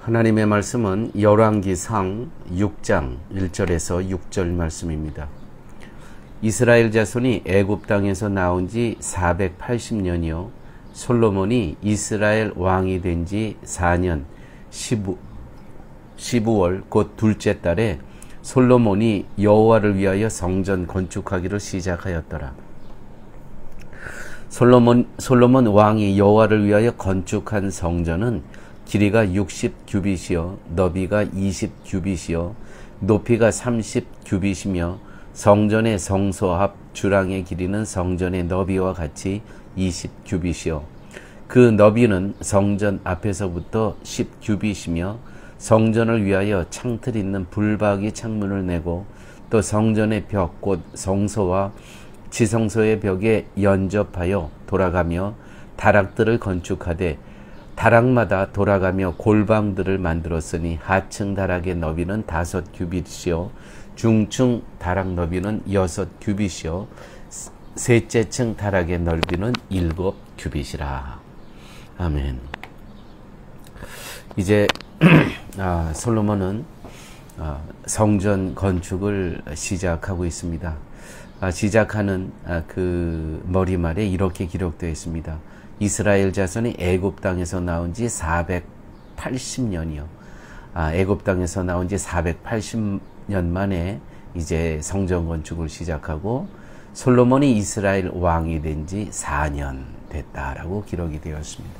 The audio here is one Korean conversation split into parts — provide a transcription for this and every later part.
하나님의 말씀은 열왕기상 6장 1절에서 6절 말씀입니다. 이스라엘 자손이 애굽 땅에서 나온 지 480년이요 솔로몬이 이스라엘 왕이 된 지 4년 15월 곧 둘째 달에 솔로몬이 여호와를 위하여 성전 건축하기를 시작하였더라. 솔로몬 왕이 여호와를 위하여 건축한 성전은 길이가 60규빗이요 너비가 20규빗이요 높이가 30규빗이며 성전의 성소 앞 주랑의 길이는 성전의 너비와 같이 20규빗이요 그 너비는 성전 앞에서부터 10규빗이며 성전을 위하여 창틀 있는 불박이 창문을 내고 또 성전의 벽 곧 성소와 지성소의 벽에 연접하여 돌아가며 다락들을 건축하되 다락마다 돌아가며 골방들을 만들었으니 하층 다락의 너비는 5규빗이요 중층 다락 너비는 6규빗이요 셋째 층 다락의 넓이는 7규빗이라. 아멘. 이제 솔로몬은 성전 건축을 시작하고 있습니다. 시작하는 그 머리말에 이렇게 기록되어 있습니다. 이스라엘 자손이 애굽 땅에서 나온 지 480년이요. 애굽 땅에서 나온 지 480년 만에 이제 성전 건축을 시작하고 솔로몬이 이스라엘 왕이 된 지 4년 됐다라고 기록이 되었습니다.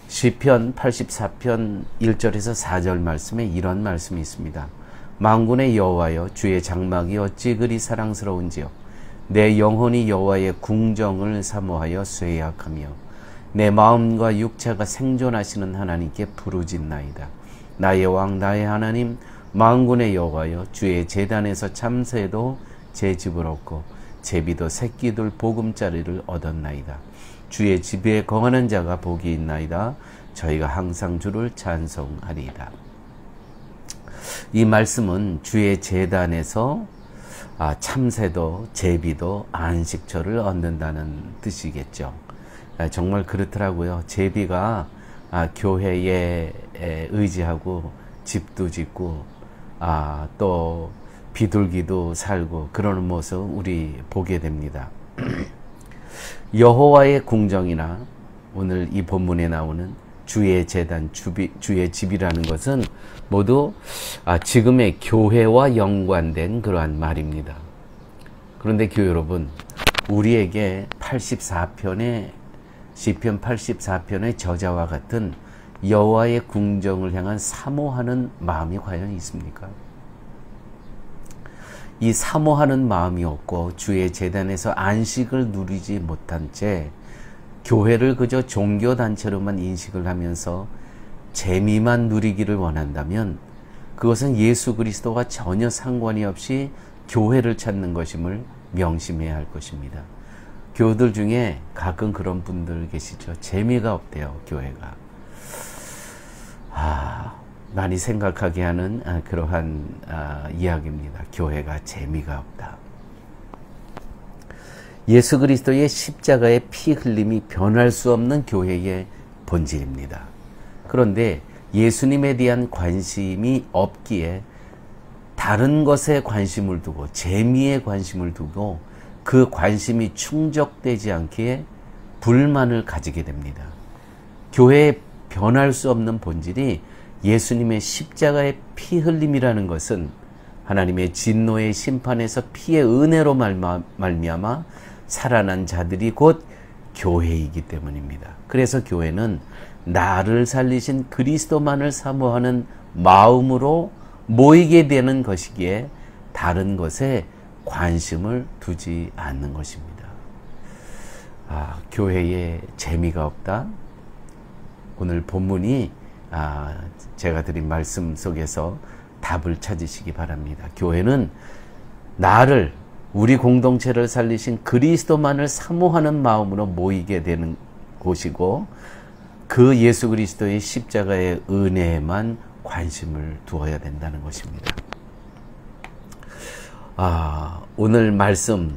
시편 84편 1절에서 4절 말씀에 이런 말씀이 있습니다. 만군의 여호와여 주의 장막이 어찌 그리 사랑스러운지요 내 영혼이 여호와의 궁정을 사모하여 쇠약하며 내 마음과 육체가 생존하시는 하나님께 부르짖나이다. 나의 왕 나의 하나님 만군의 여호와여 주의 제단에서 참새도 제 집을 얻고 제비도 새끼들 보금자리를 얻었나이다. 주의 집에 거하는 자가 복이 있나이다. 저희가 항상 주를 찬송하리이다. 이 말씀은 주의 제단에서 참새도 제비도 안식처를 얻는다는 뜻이겠죠. 정말 그렇더라고요. 제비가 교회에 의지하고 집도 짓고 또 비둘기도 살고 그러는 모습 우리 보게 됩니다. 여호와의 궁정이나 오늘 이 본문에 나오는 주의 제단, 주의 집이라는 것은 모두 지금의 교회와 연관된 그러한 말입니다. 그런데 교회 여러분, 우리에게 84편의 시편 84편의 저자와 같은 여호와의 궁정을 향한 사모하는 마음이 과연 있습니까? 이 사모하는 마음이 없고 주의 제단에서 안식을 누리지 못한 채 교회를 그저 종교단체로만 인식을 하면서 재미만 누리기를 원한다면 그것은 예수 그리스도와 전혀 상관이 없이 교회를 찾는 것임을 명심해야 할 것입니다. 교우들 중에 가끔 그런 분들 계시죠. 재미가 없대요, 교회가. 많이 생각하게 하는 그러한 이야기입니다. 교회가 재미가 없다. 예수 그리스도의 십자가의 피 흘림이 변할 수 없는 교회의 본질입니다. 그런데 예수님에 대한 관심이 없기에 다른 것에 관심을 두고 재미에 관심을 두고 그 관심이 충족되지 않기에 불만을 가지게 됩니다. 교회의 변할 수 없는 본질이 예수님의 십자가의 피 흘림이라는 것은 하나님의 진노의 심판에서 피의 은혜로 말미암아 살아난 자들이 곧 교회이기 때문입니다. 그래서 교회는 나를 살리신 그리스도만을 사모하는 마음으로 모이게 되는 것이기에 다른 것에 관심을 두지 않는 것입니다. 교회에 재미가 없다. 오늘 본문이 제가 드린 말씀 속에서 답을 찾으시기 바랍니다. 교회는 나를 우리 공동체를 살리신 그리스도만을 사모하는 마음으로 모이게 되는 곳이고 그 예수 그리스도의 십자가의 은혜에만 관심을 두어야 된다는 것입니다. 오늘 말씀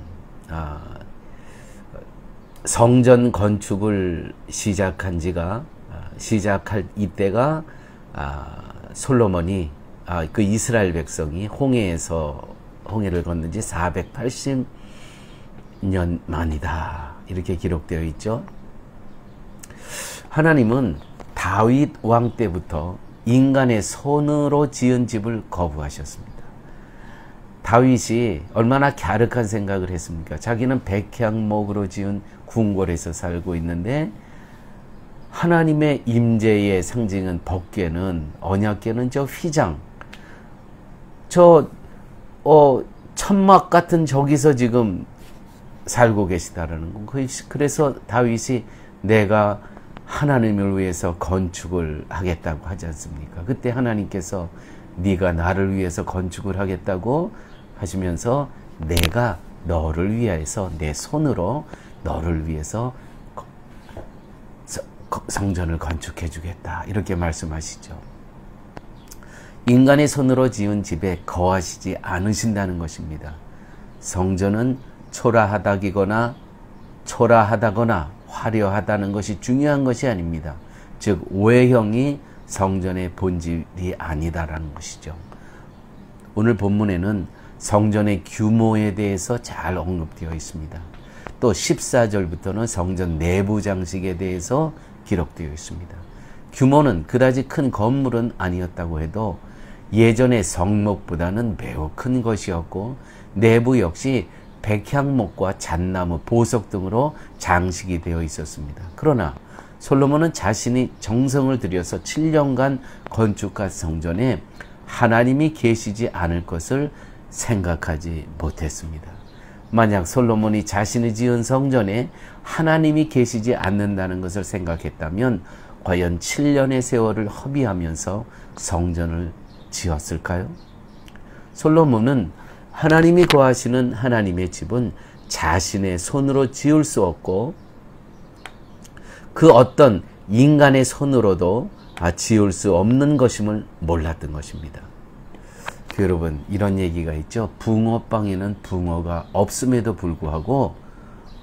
성전 건축을 시작할 이때가 솔로몬이 그 이스라엘 백성이 홍해를 건넌 지 480년 만이다. 이렇게 기록되어 있죠. 하나님은 다윗 왕 때부터 인간의 손으로 지은 집을 거부하셨습니다. 다윗이 얼마나 갸륵한 생각을 했습니까? 자기는 백향목으로 지은 궁궐에서 살고 있는데 하나님의 임재의 상징은 법궤는, 언약궤는 저 휘장, 천막 같은 저기서 지금 살고 계시다라는 거. 그래서 다윗이 내가 하나님을 위해서 건축을 하겠다고 하지 않습니까? 그때 하나님께서 네가 나를 위해서 건축을 하겠다고 하시면서 내가 너를 위해서 내 손으로 너를 위해서 성전을 건축해 주겠다. 이렇게 말씀하시죠. 인간의 손으로 지은 집에 거하시지 않으신다는 것입니다. 성전은 초라하다거나 화려하다는 것이 중요한 것이 아닙니다. 즉 외형이 성전의 본질이 아니다라는 것이죠. 오늘 본문에는 성전의 규모에 대해서 잘 언급되어 있습니다. 또 14절부터는 성전 내부 장식에 대해서 기록되어 있습니다. 규모는 그다지 큰 건물은 아니었다고 해도 예전의 성목보다는 매우 큰 것이었고 내부 역시 백향목과 잣나무, 보석 등으로 장식이 되어 있었습니다. 그러나 솔로몬은 자신이 정성을 들여서 7년간 건축한 성전에 하나님이 계시지 않을 것을 생각하지 못했습니다. 만약 솔로몬이 자신이 지은 성전에 하나님이 계시지 않는다는 것을 생각했다면 과연 7년의 세월을 허비하면서 성전을 지었을까요? 솔로몬은 하나님이 거하시는 하나님의 집은 자신의 손으로 지을 수 없고 그 어떤 인간의 손으로도 지을 수 없는 것임을 몰랐던 것입니다. 여러분, 이런 얘기가 있죠. 붕어빵에는 붕어가 없음에도 불구하고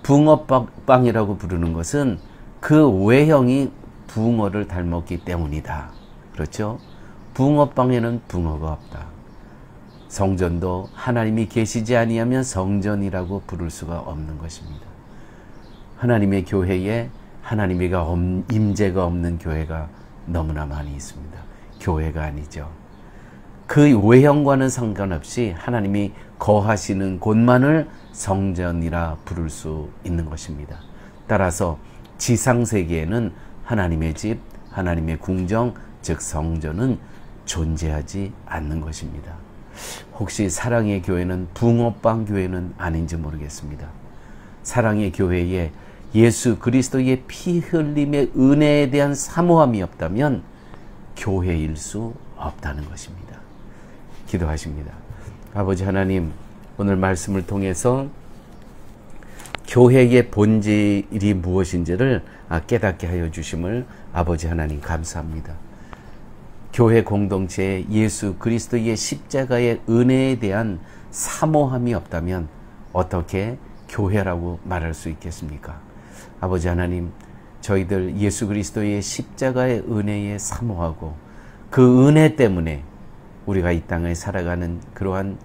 붕어빵이라고 부르는 것은 그 외형이 붕어를 닮았기 때문이다. 그렇죠? 붕어빵에는 붕어가 없다. 성전도 하나님이 계시지 아니하면 성전이라고 부를 수가 없는 것입니다. 하나님의 교회에 하나님의 임재가 없는 교회가 너무나 많이 있습니다. 교회가 아니죠. 그 외형과는 상관없이 하나님이 거하시는 곳만을 성전이라 부를 수 있는 것입니다. 따라서 지상세계에는 하나님의 집, 하나님의 궁정, 즉 성전은 존재하지 않는 것입니다. 혹시 사랑의 교회는 붕어빵 교회는 아닌지 모르겠습니다. 사랑의 교회에 예수 그리스도의 피 흘림의 은혜에 대한 사모함이 없다면 교회일 수 없다는 것입니다. 기도하십니다. 아버지 하나님, 오늘 말씀을 통해서 교회의 본질이 무엇인지를 깨닫게 하여 주심을 아버지 하나님 감사합니다. 교회 공동체에 예수 그리스도의 십자가의 은혜에 대한 사모함이 없다면 어떻게 교회라고 말할 수 있겠습니까? 아버지 하나님, 저희들 예수 그리스도의 십자가의 은혜에 사모하고 그 은혜 때문에 우리가 이 땅에 살아가는 그러한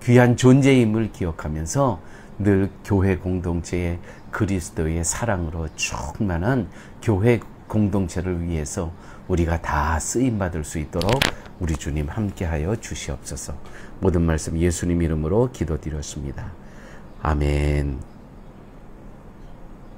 귀한 존재임을 기억하면서 늘 교회 공동체의 그리스도의 사랑으로 충만한 교회 공동체를 위해서 우리가 다 쓰임받을 수 있도록 우리 주님 함께하여 주시옵소서. 모든 말씀 예수님 이름으로 기도드렸습니다. 아멘.